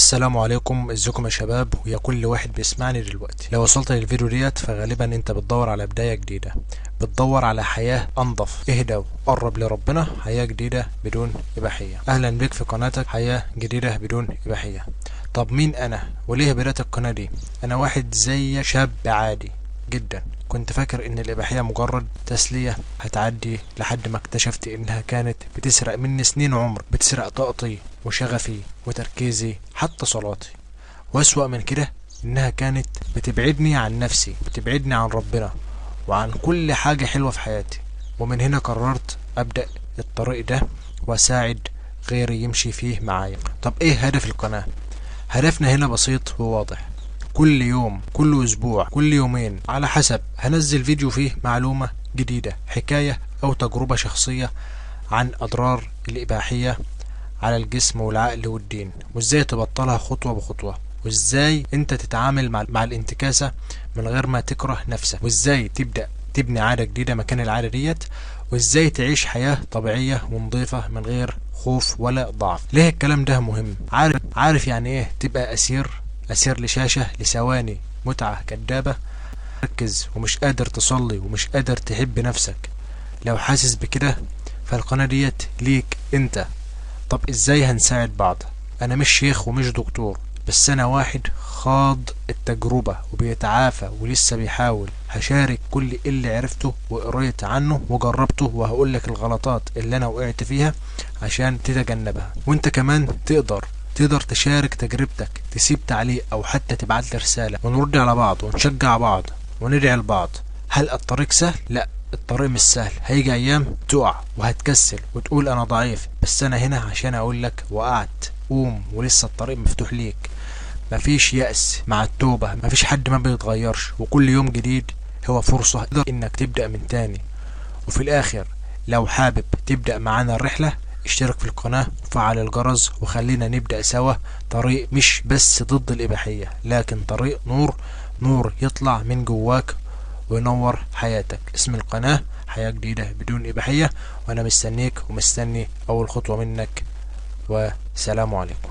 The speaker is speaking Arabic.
السلام عليكم، ازيكم يا شباب ويا كل واحد بيسمعني دلوقتي. لو وصلت للفيديو ديت فغالبا انت بتدور على بداية جديدة، بتدور على حياة انضف، اهدى وقرب لربنا، حياة جديدة بدون اباحية. اهلا بك في قناتك حياة جديدة بدون اباحية. طب مين انا وليه بدأت القناة دي؟ انا واحد زي شاب عادي جدا، كنت فاكر ان الاباحية مجرد تسلية هتعدي، لحد ما اكتشفت انها كانت بتسرق مني سنين عمر، بتسرق طاقتي وشغفي وتركيزي حتى صلاتي. واسوأ من كده انها كانت بتبعدني عن نفسي، بتبعدني عن ربنا وعن كل حاجة حلوة في حياتي. ومن هنا قررت ابدأ الطريق ده واساعد غيري يمشي فيه معايا. طب ايه هدف القناة؟ هدفنا هنا بسيط وواضح، كل يوم، كل اسبوع، كل يومين على حسب، هنزل فيديو فيه معلومة جديدة، حكاية او تجربة شخصية عن اضرار الاباحية على الجسم والعقل والدين، وازاي تبطلها خطوة بخطوة، وازاي انت تتعامل مع الانتكاسة من غير ما تكره نفسك، وازاي تبدأ تبني عادة جديدة مكان العادة ديت، وازاي تعيش حياة طبيعية ونظيفة من غير خوف ولا ضعف. ليه الكلام ده مهم؟ عارف يعني ايه تبقى اسير لشاشة لثواني متعة كدابة، ركز ومش قادر تصلي ومش قادر تحب نفسك؟ لو حاسس بكده فالقناة ديت ليك انت. طب ازاي هنساعد بعض؟ انا مش شيخ ومش دكتور، بس انا واحد خاض التجربة وبيتعافى ولسه بيحاول. هشارك كل اللي عرفته وقريت عنه وجربته، وهقولك الغلطات اللي انا وقعت فيها عشان تتجنبها. وانت كمان تقدر تشارك تجربتك، تسيب تعليق او حتى تبعت لي رسالة، ونرد على بعض ونشجع بعض وندعي لبعض. هل الطريق سهل؟ لا، الطريق مش سهل. هيجي ايام تقع وهتكسل وتقول انا ضعيف، بس انا هنا عشان اقولك وقعت، قوم ولسه الطريق مفتوح ليك. مفيش يأس مع التوبة، مفيش حد ما بيتغيرش، وكل يوم جديد هو فرصة انك تبدأ من تاني. وفي الاخر لو حابب تبدأ معانا الرحلة، اشترك في القناة وفعل الجرس، وخلينا نبدأ سوا طريق مش بس ضد الإباحية، لكن طريق نور يطلع من جواك وينور حياتك. اسم القناة حياة جديدة بدون إباحية، وأنا مستنيك ومستني أول خطوة منك، وسلام عليكم.